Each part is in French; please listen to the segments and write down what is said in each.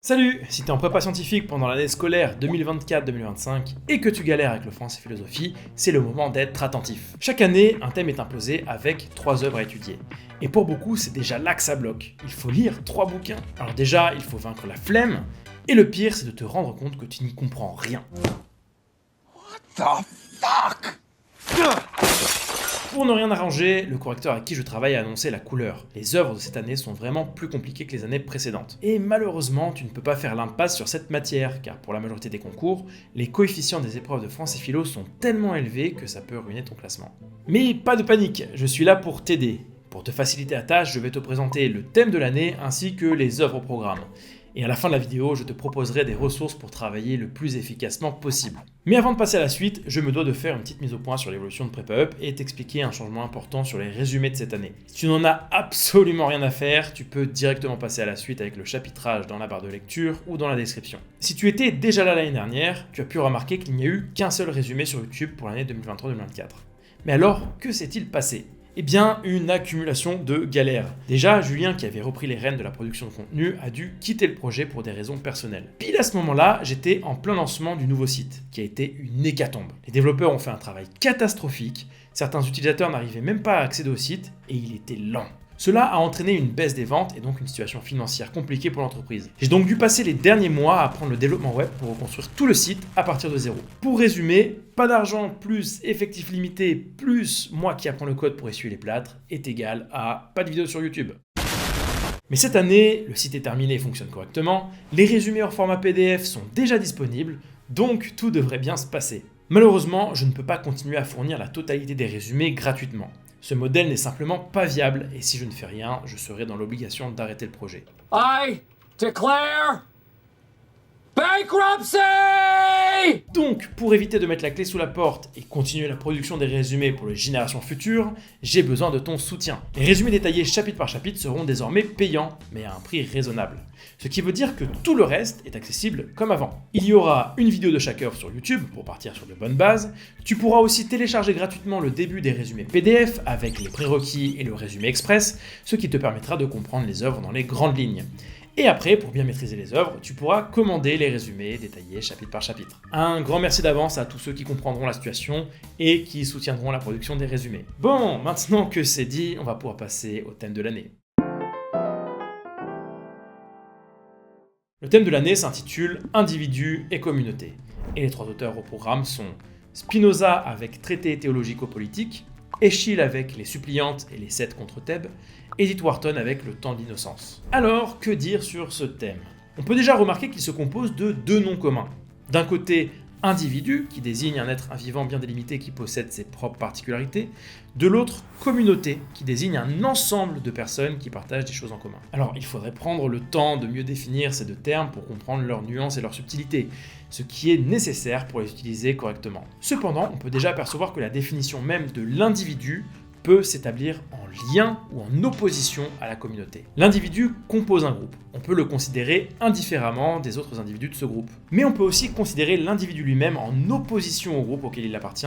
Salut! Si t'es en prépa scientifique pendant l'année scolaire 2024-2025 et que tu galères avec le français et philosophie, c'est le moment d'être attentif. Chaque année, un thème est imposé avec 3 œuvres à étudier. Et pour beaucoup, c'est déjà là que ça bloque. Il faut lire 3 bouquins. Alors déjà, il faut vaincre la flemme, et le pire, c'est de te rendre compte que tu n'y comprends rien. The fuck? Pour ne rien arranger, le correcteur avec qui je travaille a annoncé la couleur. Les œuvres de cette année sont vraiment plus compliquées que les années précédentes. Et malheureusement, tu ne peux pas faire l'impasse sur cette matière, car pour la majorité des concours, les coefficients des épreuves de France et philo sont tellement élevés que ça peut ruiner ton classement. Mais pas de panique, je suis là pour t'aider. Pour te faciliter la tâche, je vais te présenter le thème de l'année ainsi que les œuvres au programme. Et à la fin de la vidéo, je te proposerai des ressources pour travailler le plus efficacement possible. Mais avant de passer à la suite, je me dois de faire une petite mise au point sur l'évolution de PrépaUp et t'expliquer un changement important sur les résumés de cette année. Si tu n'en as absolument rien à faire, tu peux directement passer à la suite avec le chapitrage dans la barre de lecture ou dans la description. Si tu étais déjà là l'année dernière, tu as pu remarquer qu'il n'y a eu qu'un seul résumé sur YouTube pour l'année 2023-2024. Mais alors, que s'est-il passé ? Eh bien, une accumulation de galères. Déjà, Julien, qui avait repris les rênes de la production de contenu, a dû quitter le projet pour des raisons personnelles. Pile à ce moment-là, j'étais en plein lancement du nouveau site, qui a été une hécatombe. Les développeurs ont fait un travail catastrophique, certains utilisateurs n'arrivaient même pas à accéder au site, et il était lent. Cela a entraîné une baisse des ventes et donc une situation financière compliquée pour l'entreprise. J'ai donc dû passer les derniers mois à apprendre le développement web pour reconstruire tout le site à partir de zéro. Pour résumer, pas d'argent plus effectifs limités plus moi qui apprends le code pour essuyer les plâtres est égal à pas de vidéo sur YouTube. Mais cette année, le site est terminé et fonctionne correctement, les résumés hors format PDF sont déjà disponibles, donc tout devrait bien se passer. Malheureusement, je ne peux pas continuer à fournir la totalité des résumés gratuitement. Ce modèle n'est simplement pas viable et si je ne fais rien, je serai dans l'obligation d'arrêter le projet. I declare bankruptcy! Donc, pour éviter de mettre la clé sous la porte et continuer la production des résumés pour les générations futures, j'ai besoin de ton soutien. Les résumés détaillés chapitre par chapitre seront désormais payants, mais à un prix raisonnable. Ce qui veut dire que tout le reste est accessible comme avant. Il y aura une vidéo de chaque œuvre sur YouTube pour partir sur de bonnes bases. Tu pourras aussi télécharger gratuitement le début des résumés PDF avec les prérequis et le résumé express, ce qui te permettra de comprendre les œuvres dans les grandes lignes. Et après, pour bien maîtriser les œuvres, tu pourras commander les résumés détaillés chapitre par chapitre. Un grand merci d'avance à tous ceux qui comprendront la situation et qui soutiendront la production des résumés. Bon, maintenant que c'est dit, on va pouvoir passer au thème de l'année. Le thème de l'année s'intitule « Individus et communauté ». Et les 3 auteurs au programme sont Spinoza avec Traité théologico-politique, Eschyle avec Les suppliantes et les 7 contre Thèbes, Edith Wharton avec Le temps de l'innocence. Alors, que dire sur ce thème ? On peut déjà remarquer qu'il se compose de 2 noms communs. D'un côté, individu, qui désigne un être vivant bien délimité qui possède ses propres particularités. De l'autre, communauté, qui désigne un ensemble de personnes qui partagent des choses en commun. Alors, il faudrait prendre le temps de mieux définir ces 2 termes pour comprendre leurs nuances et leurs subtilités, ce qui est nécessaire pour les utiliser correctement. Cependant, on peut déjà apercevoir que la définition même de l'individu peut s'établir en lien ou en opposition à la communauté. L'individu compose un groupe. On peut le considérer indifféremment des autres individus de ce groupe. Mais on peut aussi considérer l'individu lui-même en opposition au groupe auquel il appartient,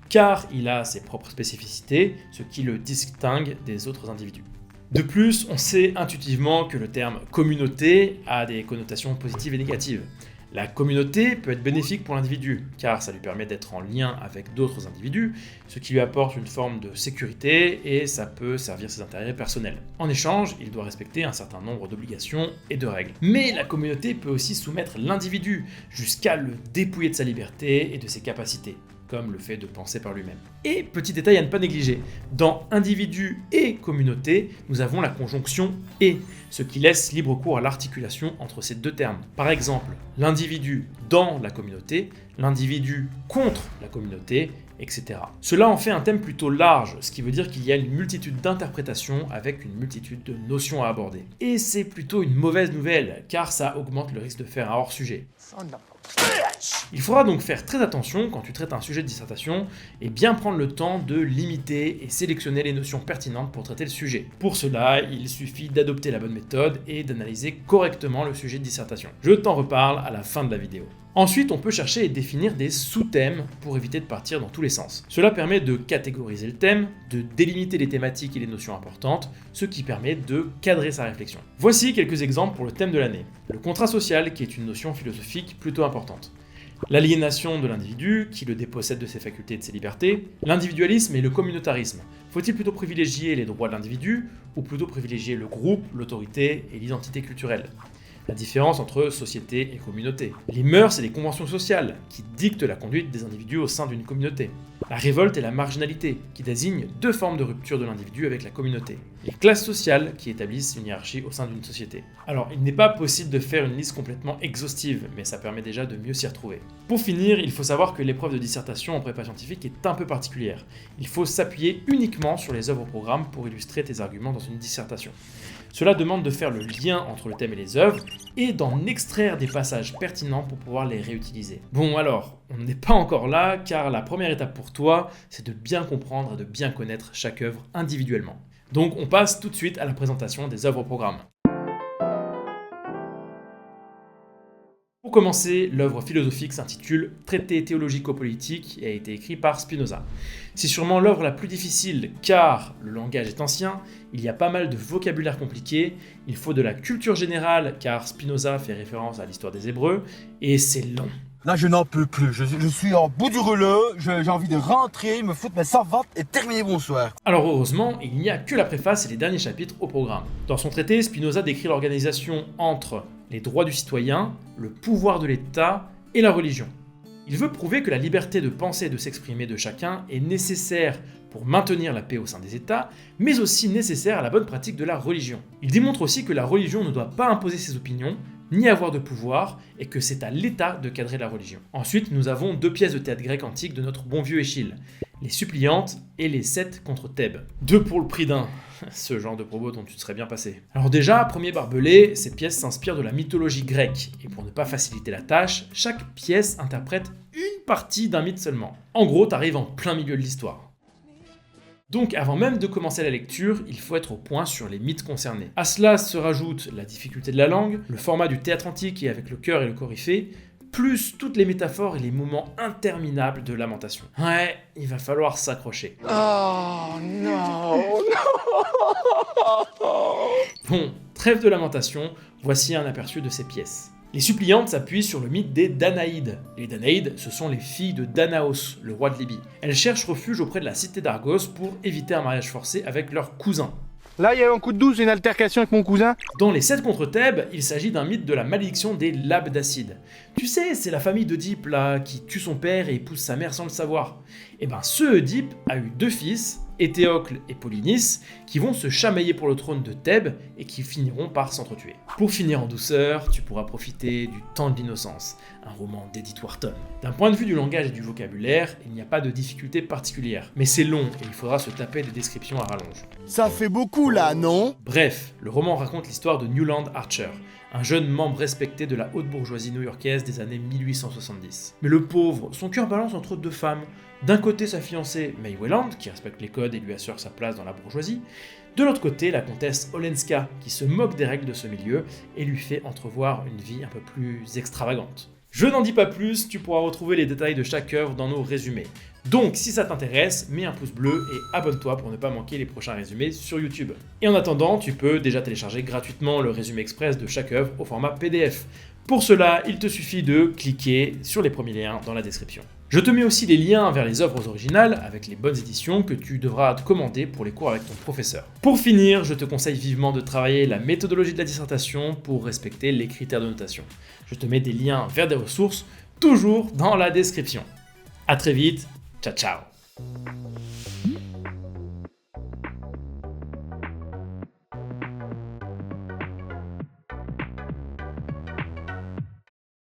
car il a ses propres spécificités, ce qui le distingue des autres individus. De plus, on sait intuitivement que le terme communauté a des connotations positives et négatives. La communauté peut être bénéfique pour l'individu, car ça lui permet d'être en lien avec d'autres individus, ce qui lui apporte une forme de sécurité et ça peut servir ses intérêts personnels. En échange, il doit respecter un certain nombre d'obligations et de règles. Mais la communauté peut aussi soumettre l'individu, jusqu'à le dépouiller de sa liberté et de ses capacités, comme le fait de penser par lui-même. Et petit détail à ne pas négliger, dans individu et communauté, nous avons la conjonction « et », ce qui laisse libre cours à l'articulation entre ces 2 termes. Par exemple, l'individu dans la communauté, l'individu contre la communauté, etc. Cela en fait un thème plutôt large, ce qui veut dire qu'il y a une multitude d'interprétations avec une multitude de notions à aborder. Et c'est plutôt une mauvaise nouvelle, car ça augmente le risque de faire un hors-sujet. Son of a Il faudra donc faire très attention quand tu traites un sujet de dissertation et bien prendre le temps de limiter et sélectionner les notions pertinentes pour traiter le sujet. Pour cela, il suffit d'adopter la bonne méthode et d'analyser correctement le sujet de dissertation. Je t'en reparle à la fin de la vidéo. Ensuite, on peut chercher et définir des sous-thèmes pour éviter de partir dans tous les sens. Cela permet de catégoriser le thème, de délimiter les thématiques et les notions importantes, ce qui permet de cadrer sa réflexion. Voici quelques exemples pour le thème de l'année. Le contrat social, qui est une notion philosophique plutôt importante. L'aliénation de l'individu, qui le dépossède de ses facultés et de ses libertés. L'individualisme et le communautarisme. Faut-il plutôt privilégier les droits de l'individu ou plutôt privilégier le groupe, l'autorité et l'identité culturelle ? La différence entre société et communauté. Les mœurs et les conventions sociales, qui dictent la conduite des individus au sein d'une communauté. La révolte et la marginalité, qui désignent deux formes de rupture de l'individu avec la communauté. Les classes sociales, qui établissent une hiérarchie au sein d'une société. Alors, il n'est pas possible de faire une liste complètement exhaustive, mais ça permet déjà de mieux s'y retrouver. Pour finir, il faut savoir que l'épreuve de dissertation en prépa scientifique est un peu particulière. Il faut s'appuyer uniquement sur les œuvres au programme pour illustrer tes arguments dans une dissertation. Cela demande de faire le lien entre le thème et les œuvres, et d'en extraire des passages pertinents pour pouvoir les réutiliser. Bon alors, on n'est pas encore là, car la première étape pour toi, c'est de bien comprendre et de bien connaître chaque œuvre individuellement. Donc on passe tout de suite à la présentation des œuvres au programme. Pour commencer, l'œuvre philosophique s'intitule Traité théologico-politique et a été écrit par Spinoza. C'est sûrement l'œuvre la plus difficile car le langage est ancien, il y a pas mal de vocabulaire compliqué, il faut de la culture générale car Spinoza fait référence à l'histoire des Hébreux et c'est long. Là, je n'en peux plus. Je suis en bout du rouleau. J'ai envie de rentrer, me foutre mes savates et terminer bonsoir. Alors heureusement, il n'y a que la préface et les derniers chapitres au programme. Dans son traité, Spinoza décrit l'organisation entre les droits du citoyen, le pouvoir de l'État et la religion. Il veut prouver que la liberté de penser et de s'exprimer de chacun est nécessaire pour maintenir la paix au sein des États, mais aussi nécessaire à la bonne pratique de la religion. Il démontre aussi que la religion ne doit pas imposer ses opinions, ni avoir de pouvoir, et que c'est à l'État de cadrer la religion. Ensuite, nous avons deux pièces de théâtre grec antique de notre bon vieux Échille, les Suppliantes et les 7 contre Thèbes. 2 pour le prix d'un, ce genre de propos dont tu te serais bien passé. Alors déjà, premier barbelé, ces pièces s'inspirent de la mythologie grecque, et pour ne pas faciliter la tâche, chaque pièce interprète une partie d'un mythe seulement. En gros, t'arrives en plein milieu de l'histoire. Donc avant même de commencer la lecture, il faut être au point sur les mythes concernés. À cela se rajoute la difficulté de la langue, le format du théâtre antique et avec le chœur et le coryphée, plus toutes les métaphores et les moments interminables de lamentation. Ouais, il va falloir s'accrocher. Oh non, Bon, trêve de lamentation, voici un aperçu de ces pièces. Les Suppliantes s'appuient sur le mythe des Danaïdes. Les Danaïdes, ce sont les filles de Danaos, le roi de Libye. Elles cherchent refuge auprès de la cité d'Argos pour éviter un mariage forcé avec leur cousin. Là, il y a eu un coup de douce, une altercation avec mon cousin. Dans les 7 contre Thèbes, il s'agit d'un mythe de la malédiction des Labdacides. Tu sais, c'est la famille d'Oedipe là, qui tue son père et épouse sa mère sans le savoir. Et ben ce Oedipe a eu 2 fils, Éthéocle et Polynice, qui vont se chamailler pour le trône de Thèbes et qui finiront par s'entretuer. Pour finir en douceur, tu pourras profiter du Temps de l'innocence, un roman d'Edith Wharton. D'un point de vue du langage et du vocabulaire, il n'y a pas de difficulté particulière, mais c'est long et il faudra se taper des descriptions à rallonge. Ça fait beaucoup là, non? Bref, le roman raconte l'histoire de Newland Archer, un jeune membre respecté de la haute bourgeoisie new-yorkaise des années 1870. Mais le pauvre, son cœur balance entre 2 femmes. D'un côté sa fiancée May Welland, qui respecte les codes et lui assure sa place dans la bourgeoisie. De l'autre côté, la comtesse Olenska, qui se moque des règles de ce milieu et lui fait entrevoir une vie un peu plus extravagante. Je n'en dis pas plus, tu pourras retrouver les détails de chaque œuvre dans nos résumés. Donc si ça t'intéresse, mets un pouce bleu et abonne-toi pour ne pas manquer les prochains résumés sur YouTube. Et en attendant, tu peux déjà télécharger gratuitement le résumé express de chaque œuvre au format PDF. Pour cela, il te suffit de cliquer sur les premiers liens dans la description. Je te mets aussi les liens vers les œuvres originales avec les bonnes éditions que tu devras te commander pour les cours avec ton professeur. Pour finir, je te conseille vivement de travailler la méthodologie de la dissertation pour respecter les critères de notation. Je te mets des liens vers des ressources, toujours dans la description. A très vite, ciao ciao.